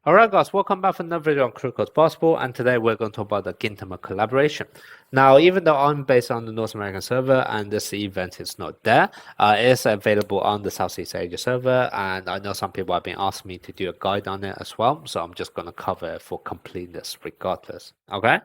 Alright guys, welcome back for another video on Kuroko Possible, and today we're going to talk about the Gintama collaboration. Now, even though I'm based on the North American server and this event is not there, it is available on the Southeast Asia server, and I know some people have been asking me to do a guide on it as well, so I'm just going to cover it for completeness regardless. Okay,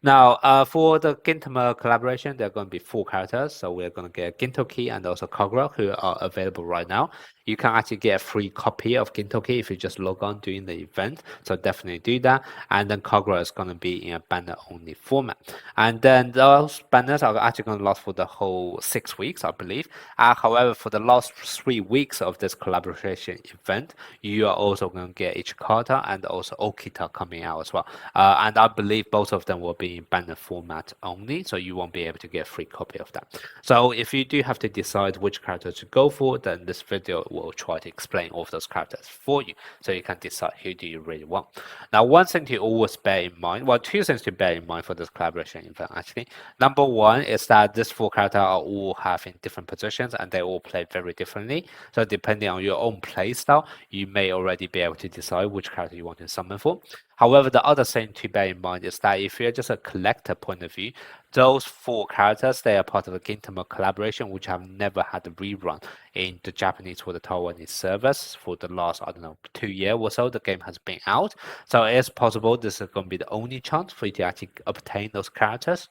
now for the Gintama collaboration, there are going to be 4 characters, so we're going to get Gintoki and also Kagura, who are available right now. You can actually get a free copy of Gintoki if you just log on during the event, so definitely do that. And then Kagura is going to be in a banner only format, and then those banners are actually going to last for the whole 6 weeks, I believe. However, for the last 3 weeks of this collaboration event, you are also going to get Ichikata and also Okita coming out as well. And I believe both of them will be in banner format only, so you won't be able to get a free copy of that. So if you do have to decide which character to go for, then this video will try to explain all of those characters for you, so you can decide who do you really want. Now, one thing to always bear in mind, well, 2 things to bear in mind for this collaboration event actually. Number 1 is that these 4 characters are all having different positions and they all play very differently. So depending on your own play style, you may already be able to decide which character you want to summon for. However, the other thing to bear in mind is that if you're just a collector point of view, those 4 characters, they are part of a Gintama collaboration, which have never had a rerun in the Japanese or the Taiwanese servers for the last, I don't know, 2 years or so. The game has been out. So it's possible this is going to be the only chance for you to actually obtain those characters.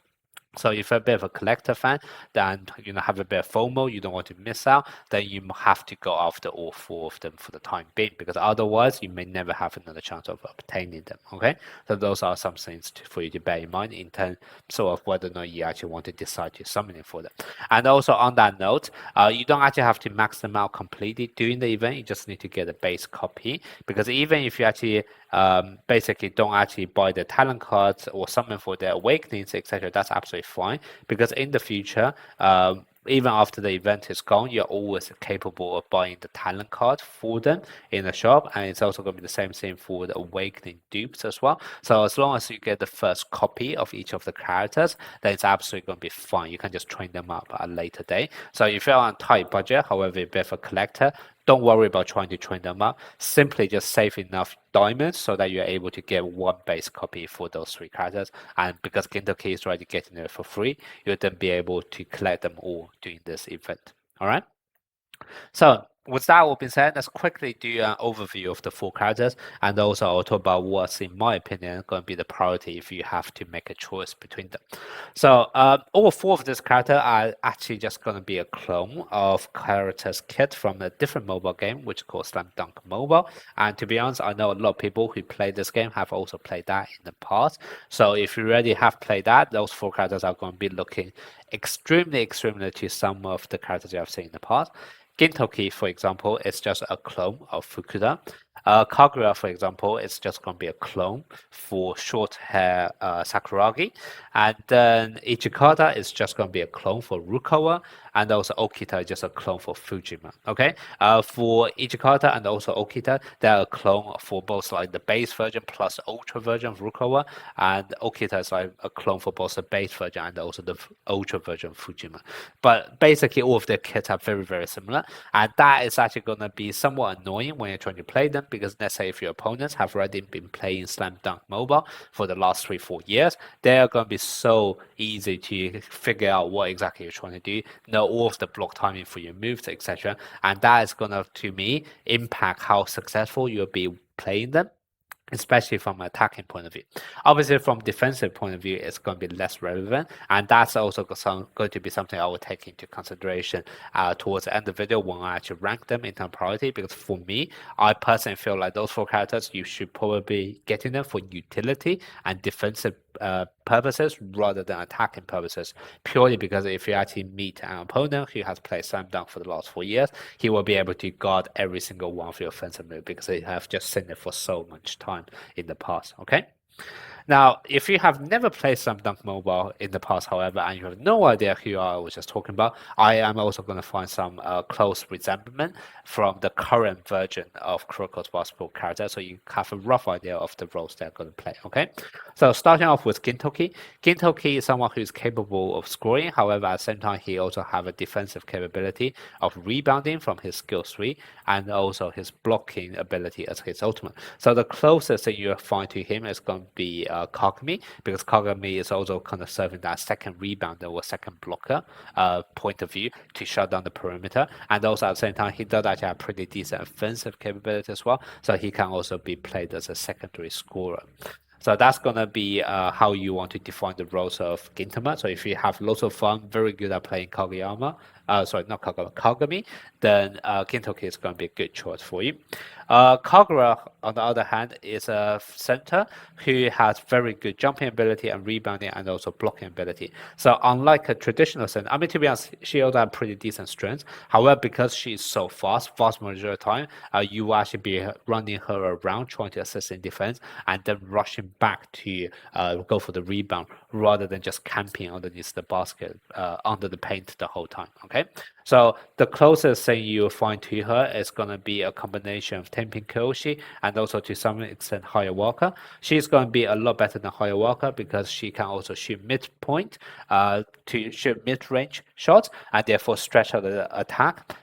So if you're a bit of a collector fan, then have a bit of FOMO, you don't want to miss out, then you have to go after all 4 of them for the time being, because otherwise you may never have another chance of obtaining them. Okay, so those are some things for you to bear in mind in terms of whether or not you actually want to decide to summon it for them. And also on that note, you don't actually have to max them out completely during the event. You just need to get a base copy, because even if you actually basically don't actually buy the talent cards or summon for their awakenings, etc., that's absolutely fine, because in the future, even after the event is gone, you're always capable of buying the talent card for them in the shop, and it's also going to be the same thing for the awakening dupes as well. So as long as you get the first copy of each of the characters, then it's absolutely going to be fine. You can just train them up at a later date. So if you're on a tight budget, however, a bit of a collector, don't worry about trying to train them up. Simply just save enough diamonds so that you're able to get 1 base copy for those 3 characters. And because Gintoki is already getting it for free, you'll then be able to collect them all during this event. All right. So with that all being said, let's quickly do an overview of the 4 characters, and also I'll talk about what's, in my opinion, going to be the priority if you have to make a choice between them. So all 4 of these characters are actually just going to be a clone of characters kit from a different mobile game, which is called Slam Dunk Mobile. And to be honest, I know a lot of people who play this game have also played that in the past. So if you already have played that, those 4 characters are going to be looking extremely to some of the characters you have seen in the past. Gintoki, for example, is just a clone of Fukuda. Kagura, for example, is just going to be a clone for short hair Sakuragi. And then Ichikata is just going to be a clone for Rukawa. And also Okita is just a clone for Fujima. Okay. For Ichikata and also Okita, they're a clone for both like the base version plus ultra version of Rukawa. And Okita is like a clone for both the base version and also the ultra version of Fujima. But basically, all of their kits are very similar. And that is actually going to be somewhat annoying when you're trying to play them, because let's say if your opponents have already been playing Slam Dunk Mobile for the last 3-4 years, they are going to be so easy to figure out what exactly you're trying to do, know all of the block timing for your moves, etc. And that is going to me, impact how successful you'll be playing them, especially from an attacking point of view. Obviously, from defensive point of view, it's going to be less relevant, and that's also going to be something I will take into consideration towards the end of the video when I actually rank them in terms of priority, because for me, I personally feel like those 4 characters, you should probably be getting them for utility and defensive purposes rather than attacking purposes, purely because if you actually meet an opponent who has played Slam Dunk for the last 4 years, he will be able to guard every single one of your offensive moves because they have just seen it for so much time in the past. Okay. Now, if you have never played Slam Dunk Mobile in the past, however, and you have no idea who I was just talking about, I am also going to find some close resemblance from the current version of Kuroko's basketball character, so you have a rough idea of the roles they're going to play. Okay, so starting off with Gintoki. Gintoki is someone who is capable of scoring. However, at the same time, he also have a defensive capability of rebounding from his skill 3 and also his blocking ability as his ultimate. So the closest that you find to him is going to be Kagami, because Kagami is also kind of serving that second rebounder or second blocker point of view to shut down the perimeter. And also at the same time, he does actually have pretty decent offensive capability as well. So he can also be played as a secondary scorer. So that's gonna be how you want to define the roles of Gintama. So if you have lots of fun, very good at playing Kageyama, sorry, not Kageyama, Kagami, then Gintoki is going to be a good choice for you. Kagura, on the other hand, is a center who has very good jumping ability and rebounding and also blocking ability. So unlike a traditional center, I mean, to be honest, she also has pretty decent strength. However, because she's so fast majority of the time, you will actually be running her around trying to assist in defense and then rushing back to go for the rebound rather than just camping underneath the basket under the paint the whole time. Okay, so the closest thing you'll find to her is going to be a combination of Tenpin Kyoshi and also to some extent Hayawaka. She's going to be a lot better than Hayawaka because she can also shoot midpoint to shoot mid-range shots and therefore stretch out the attack.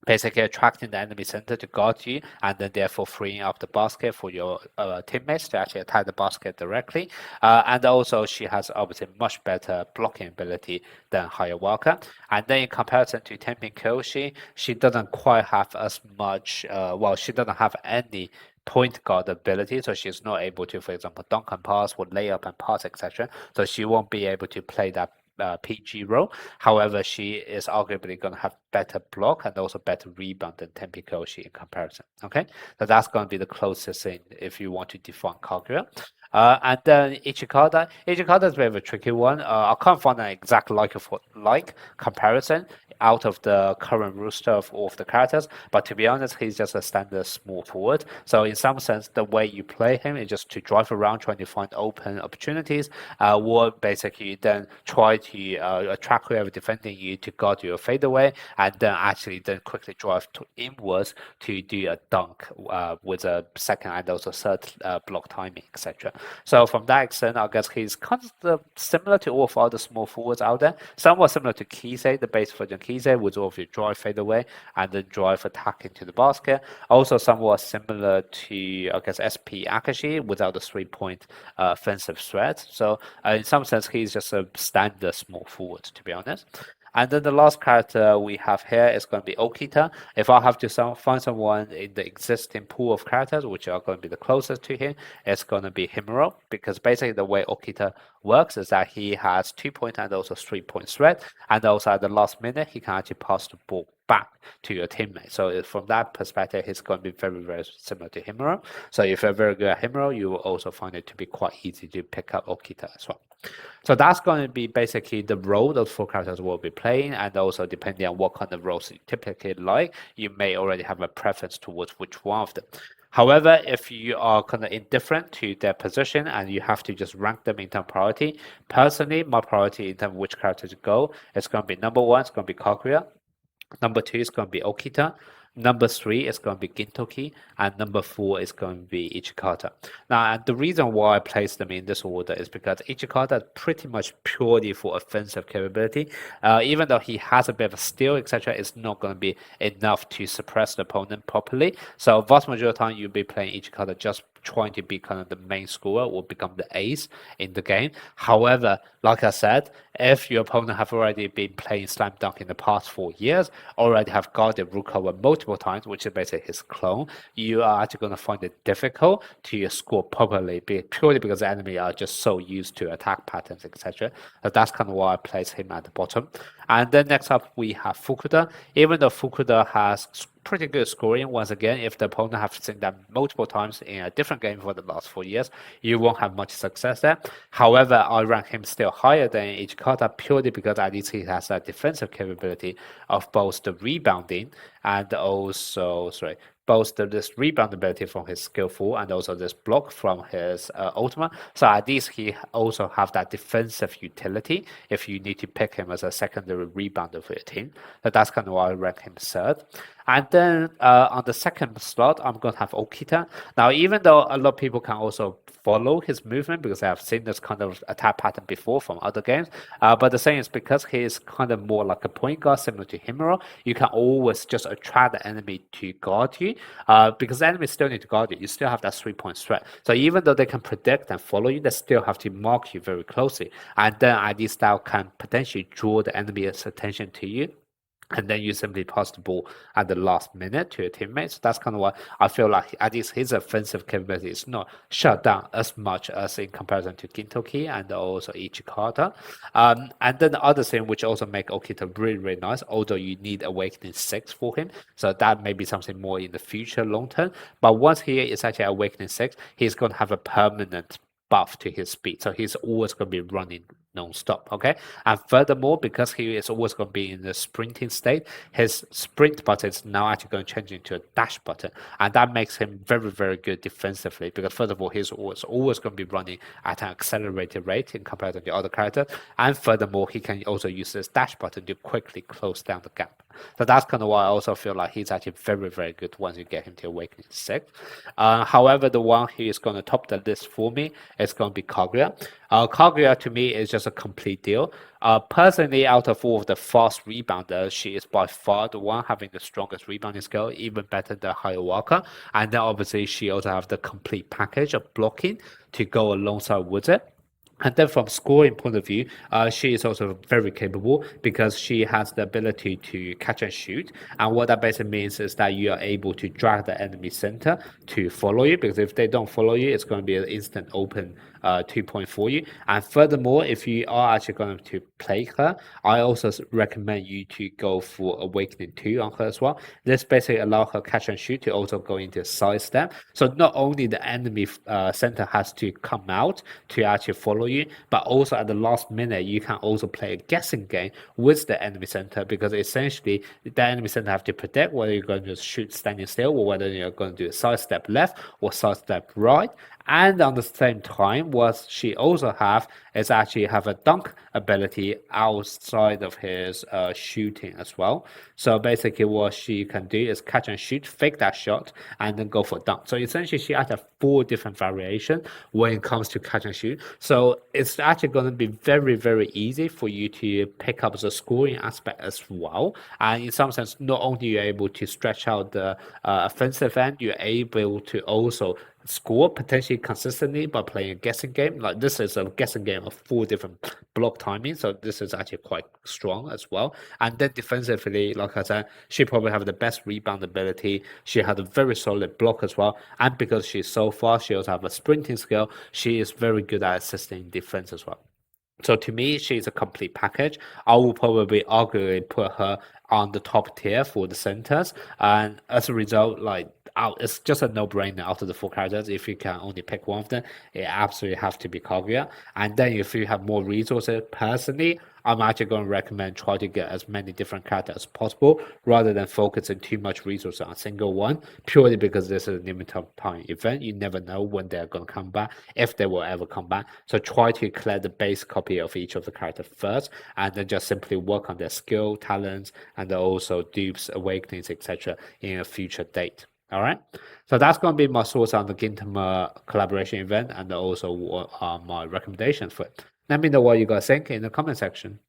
Basically attracting the enemy center to guard you and then therefore freeing up the basket for your teammates to actually attack the basket directly. And also she has obviously much better blocking ability than Hayawaka. And then in comparison to Tenpin Kyoshi, she doesn't quite have as much, she doesn't have any point guard ability, so she's not able to, for example, dunk and pass or layup and pass, etc. So she won't be able to play that PG role. However, she is arguably going to have better block and also better rebound than Tenpin Kyoshi in comparison. Okay, so that's going to be the closest thing if you want to define Kagura. And then Ichikada. Ichikada is a bit of a tricky one. I can't find an exact like comparison out of the current roster of all of the characters, but to be honest, he's just a standard small forward. So in some sense, the way you play him is just to drive around trying to find open opportunities, or basically then try to attract whoever defending you to guard your fadeaway, and then actually then quickly drive inwards to do a dunk with a second and also third block timing, etc. So from that extent, I guess he's kind of similar to all of other small forwards out there, somewhat similar to Kisei, the base version Kisei, with all of your drive fadeaway and then drive attack into the basket. Also somewhat similar to, I guess, SP Akashi without the 3-point offensive threat. So in some sense, he's just a standard small forward, to be honest. And then the last character we have here is going to be Okita. If I have to find someone in the existing pool of characters, which are going to be the closest to him, it's going to be Himuro, because basically the way Okita works is that he has 2-point and also 3-point threat, and also at the last minute, he can actually pass the ball back to your teammate. So from that perspective, he's going to be very, very similar to Himuro. So if you're very good at Himuro, you will also find it to be quite easy to pick up Okita as well. So that's going to be basically the role those 4 characters will be playing, and also depending on what kind of roles you typically like, you may already have a preference towards which one of them. However, if you are kind of indifferent to their position and you have to just rank them in terms of priority, personally, my priority in terms of which character to go is going to be number 1, it's going to be Kaguya. Number 2 is going to be Okita. Number 3 is going to be Gintoki, and number 4 is going to be Ichikata. Now, and the reason why I place them in this order is because Ichikata is pretty much purely for offensive capability. Even though he has a bit of a steal, etc., it's not going to be enough to suppress the opponent properly. So, vast majority of the time, you'll be playing Ichikata just trying to be kind of the main scorer or become the ace in the game. However, like I said, if your opponent have already been playing Slam Dunk in the past 4 years, already have guarded Rukawa multiple times, which is basically his clone, you are actually going to find it difficult to score properly, purely because the enemy are just so used to attack patterns, etc. So that's kind of why I place him at the bottom. And then next up, we have Fukuda. Even though Fukuda has pretty good scoring, once again, if the opponent have seen that multiple times in a different game for the last 4 years, you won't have much success there. However, I rank him still higher than Ichikata purely because at least he has that defensive capability of both the rebounding and also, both this rebound ability from his skillful and also this block from his ultimate. So at least he also have that defensive utility if you need to pick him as a secondary rebounder for your team. So that's kind of why I rank him third. And then on the second slot, I'm going to have Okita. Now, even though a lot of people can also follow his movement because I have seen this kind of attack pattern before from other games, but the thing is because he is kind of more like a point guard similar to Himuro, you can always just attract the enemy to guard you because the enemy still need to guard you. You still have that 3-point threat. So even though they can predict and follow you, they still have to mark you very closely. And then ID style can potentially draw the enemy's attention to you, and then you simply pass the ball at the last minute to your teammates. So that's kind of why I feel like at least his offensive capability is not shut down as much as in comparison to Gintoki and also Ichikata. And then the other thing which also make Okita really, really nice, although you need Awakening 6 for him, so that may be something more in the future long term. But once he is actually Awakening 6, he's going to have a permanent buff to his speed. So he's always going to be running non-stop, okay? And furthermore, because he is always going to be in the sprinting state, his sprint button is now actually going to change into a dash button. And that makes him very, very good defensively because first of all, he's always going to be running at an accelerated rate in comparison to the other characters. And furthermore, he can also use this dash button to quickly close down the gap. So that's kind of why I also feel like he's actually very, very good once you get him to Awakening 6. However, the one who is going to top the list for me is going to be Kaguya. Kaguya to me is just a complete deal. Personally, out of all of the fast rebounders, she is by far the one having the strongest rebounding skill, even better than Hayawaka. And then obviously she also have the complete package of blocking to go alongside with it. And then from scoring point of view, she is also very capable because she has the ability to catch and shoot. And what that basically means is that you are able to drag the enemy center to follow you, because if they don't follow you, it's going to be an instant open 2-point for you. And furthermore, if you are actually going to play her, I also recommend you to go for Awakening 2 on her as well. This basically allows her catch and shoot to also go into sidestep. So not only the enemy center has to come out to actually follow you, but also at the last minute you can also play a guessing game with the enemy center, because essentially the enemy center have to predict whether you're going to shoot standing still or whether you're going to do a sidestep left or sidestep right. And on the same time, what she also have is actually have a dunk ability outside of his shooting as well. So basically what she can do is catch and shoot, fake that shot, and then go for dunk. So essentially she has 4 different variations when it comes to catch and shoot. So it's actually going to be very, very easy for you to pick up the scoring aspect as well. And in some sense, not only you're able to stretch out the offensive end, you're able to also score potentially consistently by playing a guessing game. Like this is a guessing game of 4 different block timing, so this is actually quite strong as well. And then defensively, like I said, she probably have the best rebound ability. She had a very solid block as well, and because she's so fast, she also have a sprinting skill. She is very good at assisting defense as well. So to me, she's a complete package. I will probably arguably put her on the top tier for the centers, and as a result, like it's just a no-brainer out of the 4 characters. If you can only pick one of them, it absolutely have to be Kaguya. And then if you have more resources, personally, I'm actually going to recommend try to get as many different characters as possible rather than focusing too much resources on a single one, purely because this is a limited time event. You never know when they're going to come back, if they will ever come back. So try to clear the base copy of each of the characters first, and then just simply work on their skill, talents, and also dupes, awakenings, etc. in a future date. All right, so that's going to be my thoughts on the Gintama collaboration event, and also what are my recommendations for it. Let me know what you guys think in the comment section.